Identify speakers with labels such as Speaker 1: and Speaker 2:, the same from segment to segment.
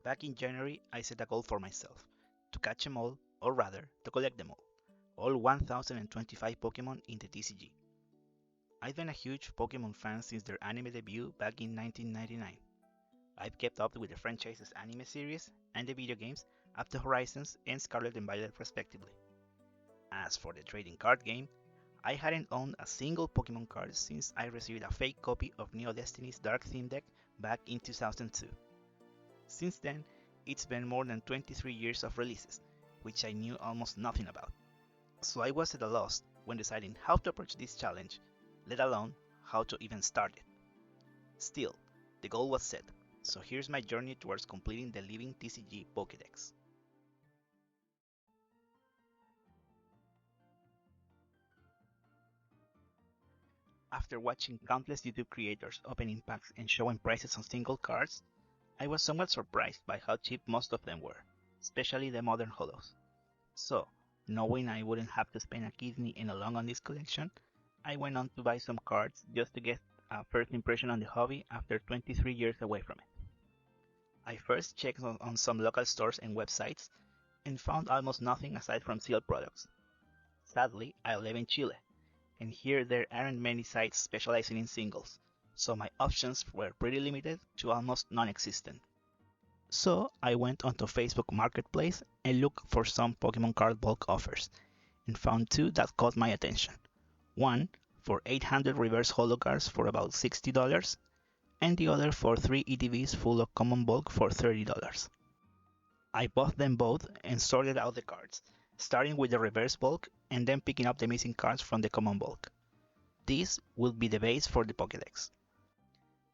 Speaker 1: Back in January, I set a goal for myself to catch them all, or rather, to collect them all 1025 Pokemon in the TCG. I've been a huge Pokemon fan since their anime debut back in 1999. I've kept up with the franchise's anime series and the video games up to Horizons and Scarlet and Violet respectively. As for the trading card game, I hadn't owned a single Pokemon card since I received a fake copy of Neo Destiny's Dark Theme deck back in 2002. Since then, it's been more than 23 years of releases, which I knew almost nothing about. So I was at a loss when deciding how to approach this challenge, let alone how to even start it. Still, the goal was set, so here's my journey towards completing the Living TCG Pokédex. After watching countless YouTube creators opening packs and showing prices on single cards, I was somewhat surprised by how cheap most of them were, especially the modern holos. So, knowing I wouldn't have to spend a kidney and a lung on this collection, I went on to buy some cards just to get a first impression on the hobby after 23 years away from it. I first checked on some local stores and websites and found almost nothing aside from sealed products. Sadly, I live in Chile, and here there aren't many sites specializing in singles, so my options were pretty limited to almost non-existent. So I went onto Facebook Marketplace and looked for some Pokemon card bulk offers, and found two that caught my attention. One for 800 reverse holo cards for about $60, and the other for 3 ETBs full of common bulk for $30. I bought them both and sorted out the cards, starting with the reverse bulk and then picking up the missing cards from the common bulk. This will be the base for the Pokédex.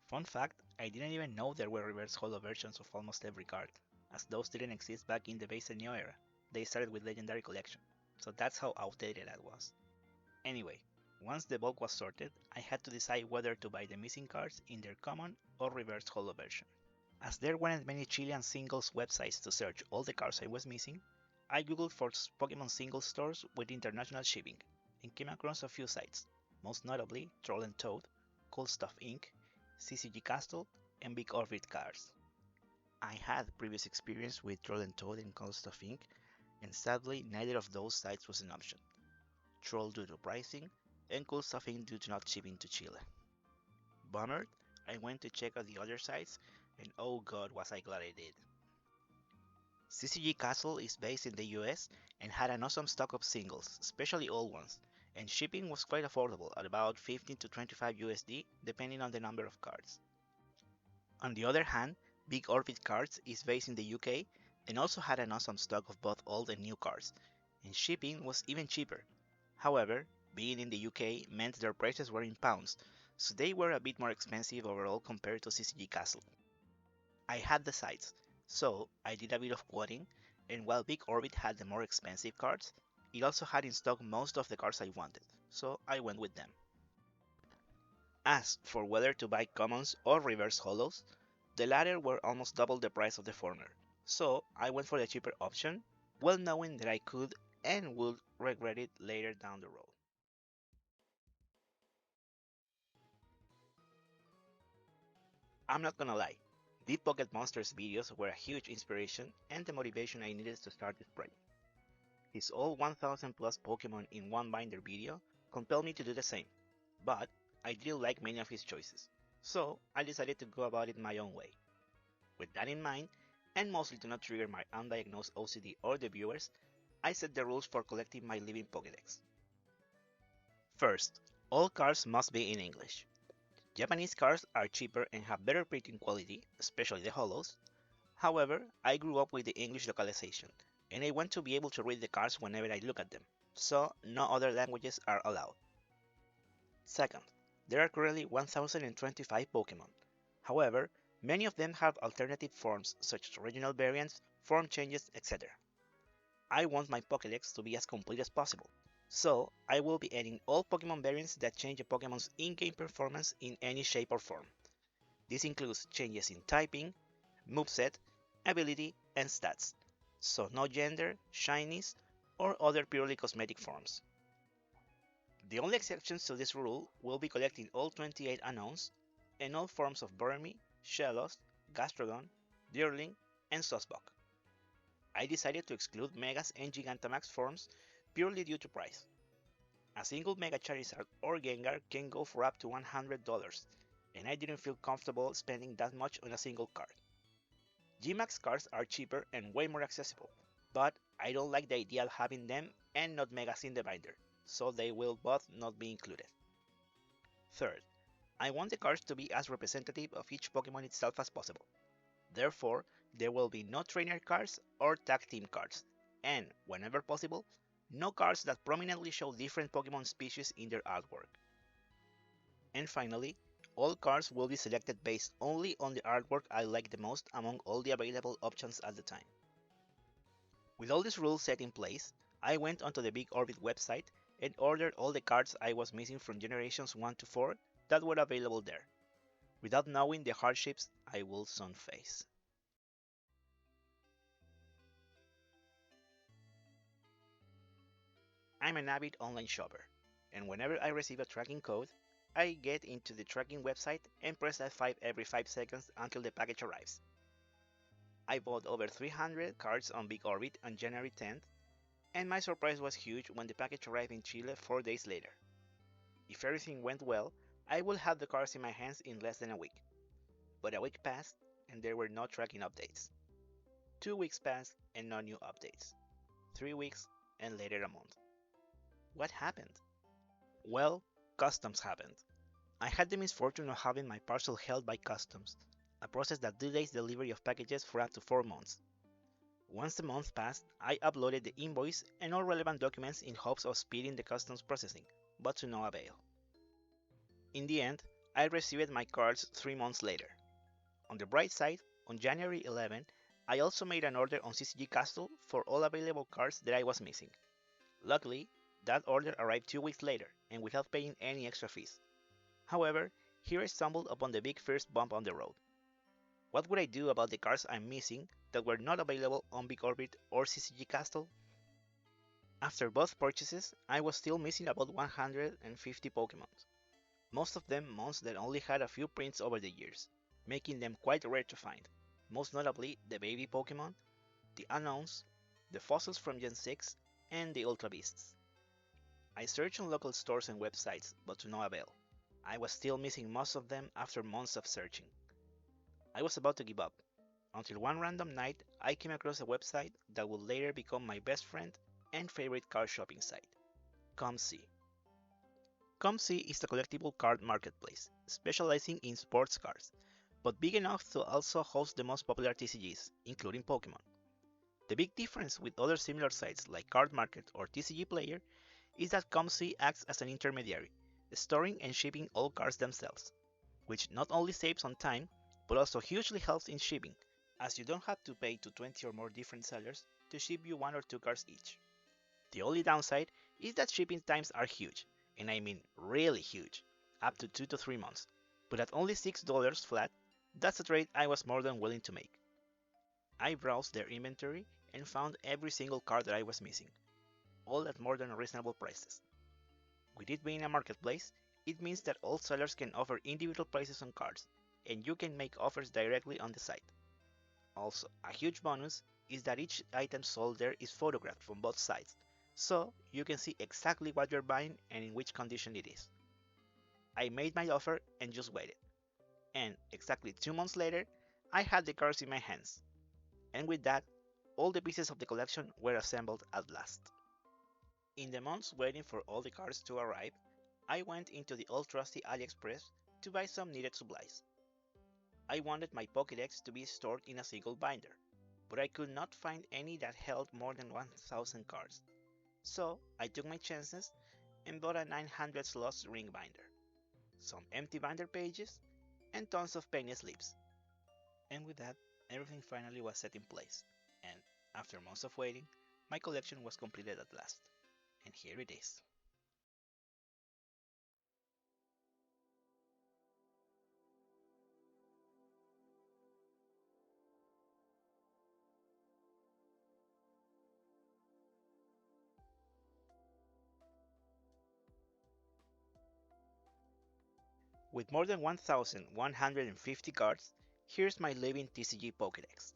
Speaker 1: Fun fact, I didn't even know there were reverse holo versions of almost every card, as those didn't exist back in the base and Neo era. They started with Legendary Collection, so that's how outdated that was. Anyway, once the bulk was sorted, I had to decide whether to buy the missing cards in their common or reverse holo version. As there weren't many Chilean singles websites to search all the cards I was missing, I googled for Pokemon singles stores with international shipping and came across a few sites, most notably Troll and Toad, Cool Stuff Inc., CCG Castle, and Big Orbit Cards. I had previous experience with Troll and Toad and Cool Stuff Inc., and sadly neither of those sites was an option. Troll due to pricing, and Cool Stuff Inc. due to not shipping to Chile. Bummered, I went to check out the other sites, and oh god was I glad I did. CCG Castle is based in the US and had an awesome stock of singles, especially old ones, and shipping was quite affordable at about 15 to 25 USD depending on the number of cards. On the other hand, Big Orbit Cards is based in the UK and also had an awesome stock of both old and new cards, and shipping was even cheaper. However, being in the UK meant their prices were in pounds, so they were a bit more expensive overall compared to CCG Castle. I had the sites, so I did a bit of quoting, and while Big Orbit had the more expensive cards, it also had in stock most of the cards I wanted, so I went with them. As for whether to buy commons or reverse holos, the latter were almost double the price of the former, so I went for the cheaper option, well knowing that I could and would regret it later down the road. I'm not gonna lie, Deep Pocket Monster's videos were a huge inspiration and the motivation I needed to start this project. His all 1000 plus Pokemon in one binder video compelled me to do the same, but I didn't like many of his choices, so I decided to go about it my own way. With that in mind, and mostly to not trigger my undiagnosed OCD or the viewers, I set the rules for collecting my living Pokédex. First, all cards must be in English. Japanese cards are cheaper and have better printing quality, especially the holos. However, I grew up with the English localization, and I want to be able to read the cards whenever I look at them, so no other languages are allowed. Second, there are currently 1025 Pokemon. However, many of them have alternative forms such as regional variants, form changes, etc. I want my Pokédex to be as complete as possible, so I will be adding all Pokemon variants that change a Pokemon's in-game performance in any shape or form. This includes changes in typing, moveset, ability, and stats, so no gender, shinies, or other purely cosmetic forms. The only exceptions to this rule will be collecting all 28 unknowns and all forms of Burmy, Shellos, Gastrodon, Deerling, and Susbok. I decided to exclude Megas and Gigantamax forms purely due to price. A single Mega Charizard or Gengar can go for up to $100, and I didn't feel comfortable spending that much on a single card. Gmax cards are cheaper and way more accessible, but I don't like the idea of having them and not Megas in the binder, so they will both not be included. Third, I want the cards to be as representative of each Pokemon itself as possible. Therefore, there will be no trainer cards or tag team cards, and, whenever possible, no cards that prominently show different Pokemon species in their artwork. And finally, all cards will be selected based only on the artwork I like the most among all the available options at the time. With all these rules set in place, I went onto the Big Orbit website and ordered all the cards I was missing from generations 1 to 4 that were available there, without knowing the hardships I will soon face. I'm an avid online shopper, and whenever I receive a tracking code, I get into the tracking website and press F5 every 5 seconds until the package arrives. I bought over 300 cards on Big Orbit on January 10th, and my surprise was huge when the package arrived in Chile 4 days later. If everything went well, I would have the cards in my hands in less than a week. But a week passed, and there were no tracking updates. 2 weeks passed, and no new updates. 3 weeks, and later a month. What happened? Well, customs happened. I had the misfortune of having my parcel held by customs, a process that delays delivery of packages for up to 4 months. Once the month passed, I uploaded the invoice and all relevant documents in hopes of speeding the customs processing, but to no avail. In the end, I received my cards 3 months later. On the bright side, on January 11, I also made an order on CCG Castle for all available cards that I was missing. Luckily, that order arrived 2 weeks later and without paying any extra fees. However, here I stumbled upon the big first bump on the road. What would I do about the cards I'm missing that were not available on Big Orbit or CCG Castle? After both purchases, I was still missing about 150 Pokémon, most of them mons that only had a few prints over the years, making them quite rare to find, most notably the baby Pokémon, the unknowns, the fossils from Gen 6, and the Ultra Beasts. I searched on local stores and websites, but to no avail. I was still missing most of them after months of searching. I was about to give up, until one random night I came across a website that would later become my best friend and favorite card shopping site, ComC. ComC is a collectible card marketplace, specializing in sports cards, but big enough to also host the most popular TCGs, including Pokémon. The big difference with other similar sites like Card Market or TCG Player is that ComC acts as an intermediary, storing and shipping all cards themselves, which not only saves on time, but also hugely helps in shipping, as you don't have to pay to 20 or more different sellers to ship you 1 or 2 cards each. The only downside is that shipping times are huge, and I mean really huge, up to 2 to 3 months, but at only $6 flat, that's a trade I was more than willing to make. I browsed their inventory and found every single card that I was missing, all at more than reasonable prices. With it being a marketplace, it means that all sellers can offer individual prices on cards, and you can make offers directly on the site. Also, a huge bonus is that each item sold there is photographed from both sides, so you can see exactly what you're buying and in which condition it is. I made my offer and just waited. And exactly 2 months later, I had the cards in my hands. And with that, all the pieces of the collection were assembled at last. In the months waiting for all the cards to arrive, I went into the old trusty AliExpress to buy some needed supplies. I wanted my Pokédex to be stored in a single binder, but I could not find any that held more than 1000 cards. So I took my chances and bought a 900 slots ring binder, some empty binder pages, and tons of penny slips. And with that, everything finally was set in place, and after months of waiting, my collection was completed at last. And here it is. With more than 1150 cards, here's my living TCG Pokédex.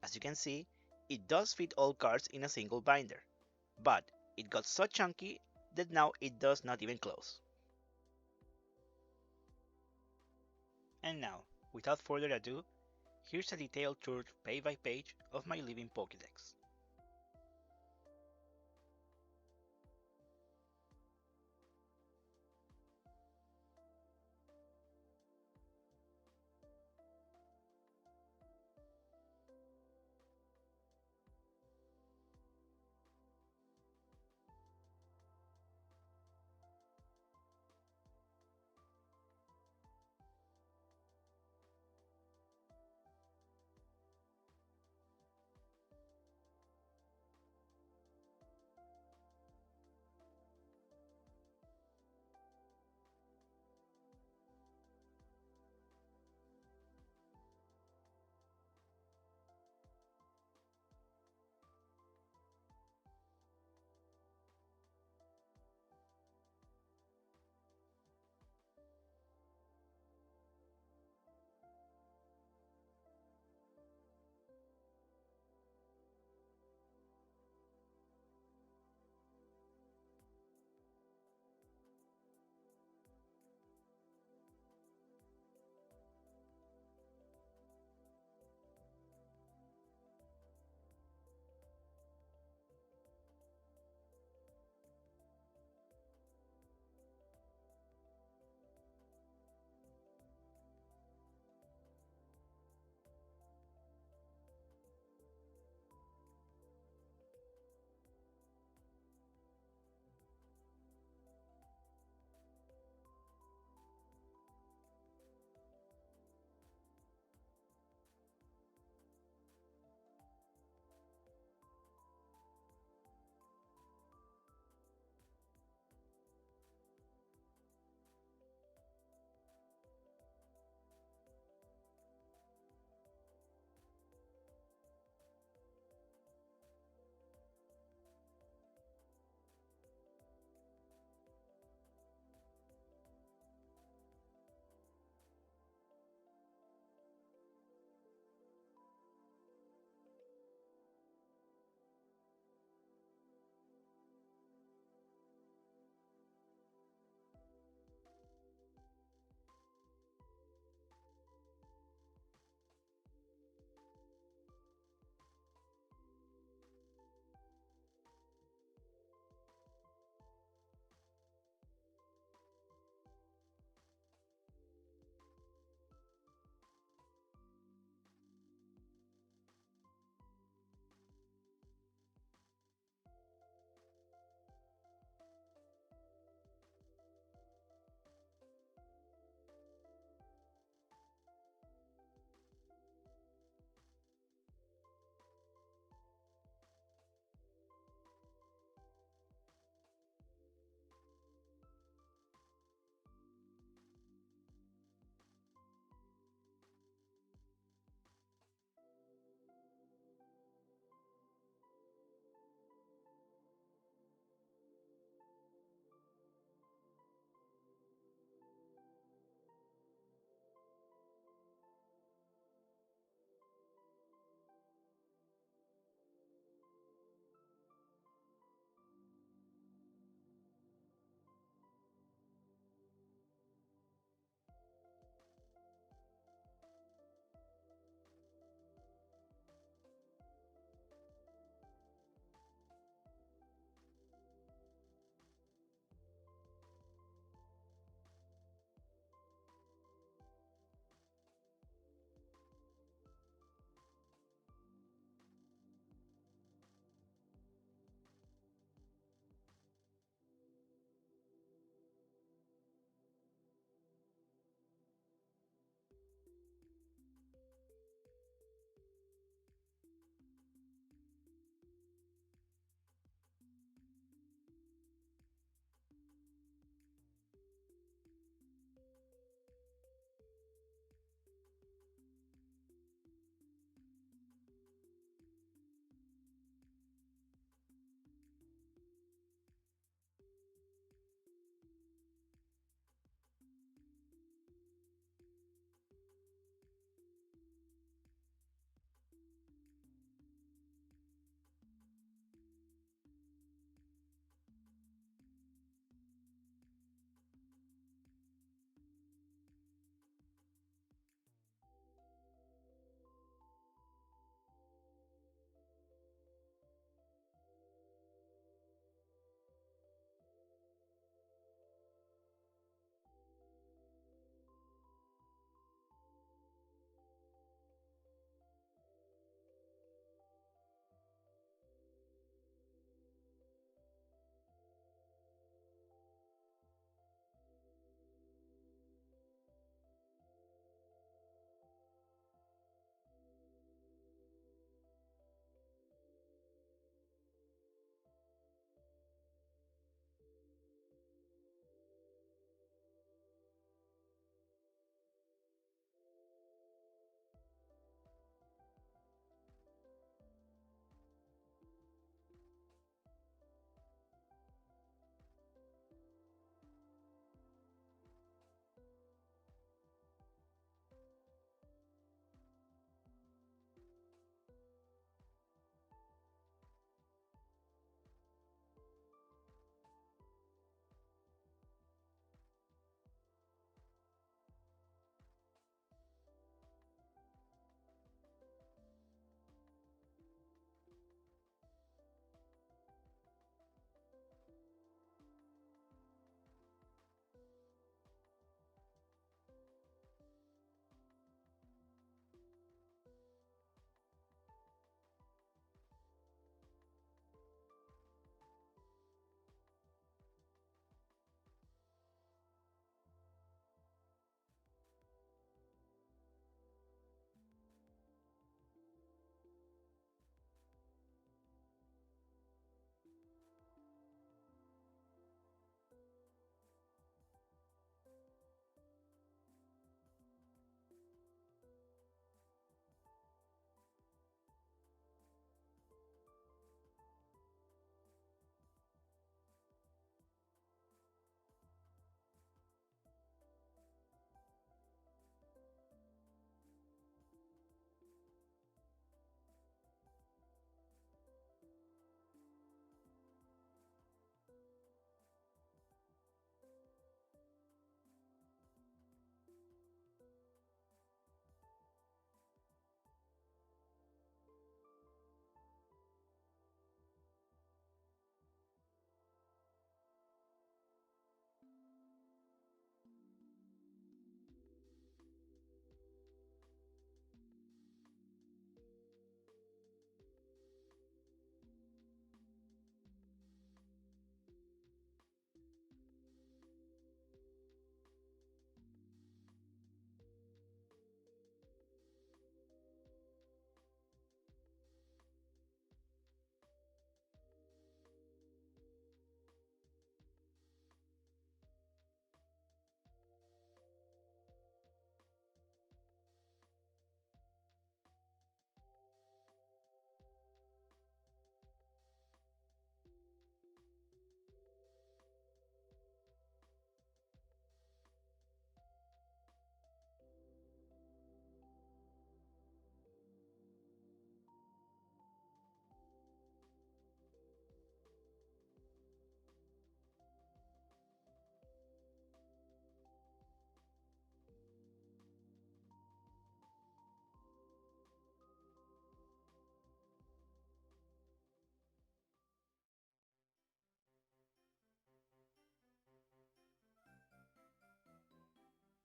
Speaker 1: As you can see, it does fit all cards in a single binder, but it got so chunky that now it does not even close. And now, without further ado, here's a detailed tour page by page of my living Pokédex.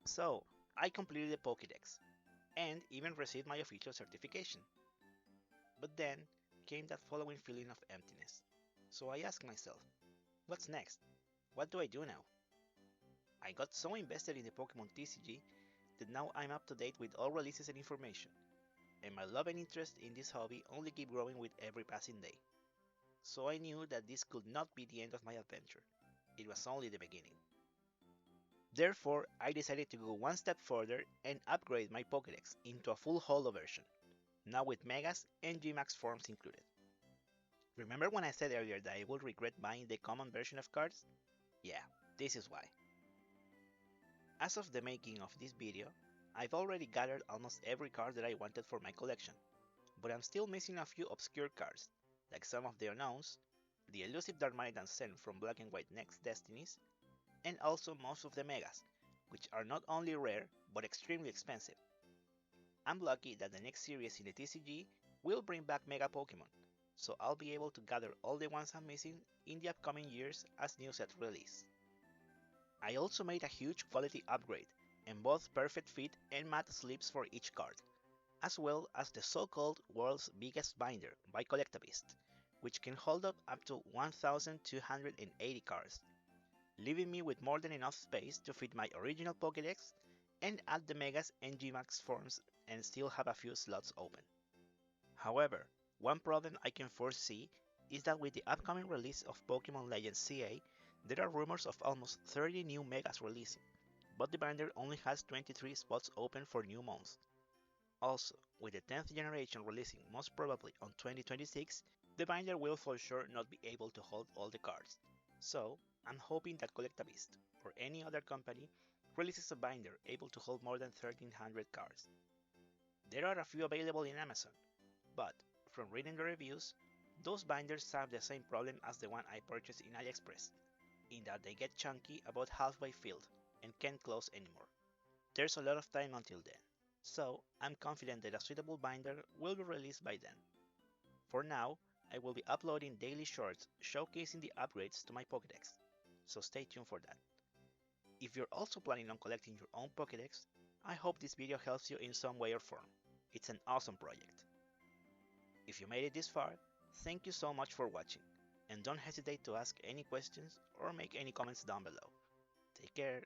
Speaker 1: So, I completed the Pokédex, and even received my official certification. But then came that following feeling of emptiness. So I asked myself, what's next? What do I do now? I got so invested in the Pokémon TCG that now I'm up to date with all releases and information, and my love and interest in this hobby only keep growing with every passing day. So I knew that this could not be the end of my adventure. It was only the beginning. Therefore, I decided to go one step further and upgrade my Pokédex into a full holo version, now with Megas and Gmax forms included. Remember when I said earlier that I would regret buying the common version of cards? Yeah, this is why. As of the making of this video, I've already gathered almost every card that I wanted for my collection, but I'm still missing a few obscure cards, like some of the unknowns, the elusive Darmanitan sent from Black and White Next Destinies, and also most of the Megas, which are not only rare, but extremely expensive. I'm lucky that the next series in the TCG will bring back Mega Pokemon, so I'll be able to gather all the ones I'm missing in the upcoming years as new sets release. I also made a huge quality upgrade, and both perfect fit and matte sleeves for each card, as well as the so-called world's biggest binder by Collectabist, which can hold up to 1,280 cards, leaving me with more than enough space to fit my original Pokédex and add the Megas and Gmax forms and still have a few slots open. However, one problem I can foresee is that with the upcoming release of Pokémon Legends CA, there are rumors of almost 30 new Megas releasing, but the binder only has 23 spots open for new months. Also, with the 10th generation releasing most probably on 2026, the binder will for sure not be able to hold all the cards. So, I'm hoping that Collectabist, or any other company, releases a binder able to hold more than 1300 cards. There are a few available in Amazon, but from reading the reviews, those binders have the same problem as the one I purchased in AliExpress, in that they get chunky about halfway filled and can't close anymore. There's a lot of time until then, so I'm confident that a suitable binder will be released by then. For now, I will be uploading daily shorts showcasing the upgrades to my Pokédex, so stay tuned for that. If you're also planning on collecting your own Pokédex, I hope this video helps you in some way or form. It's an awesome project. If you made it this far, thank you so much for watching, and don't hesitate to ask any questions or make any comments down below. Take care.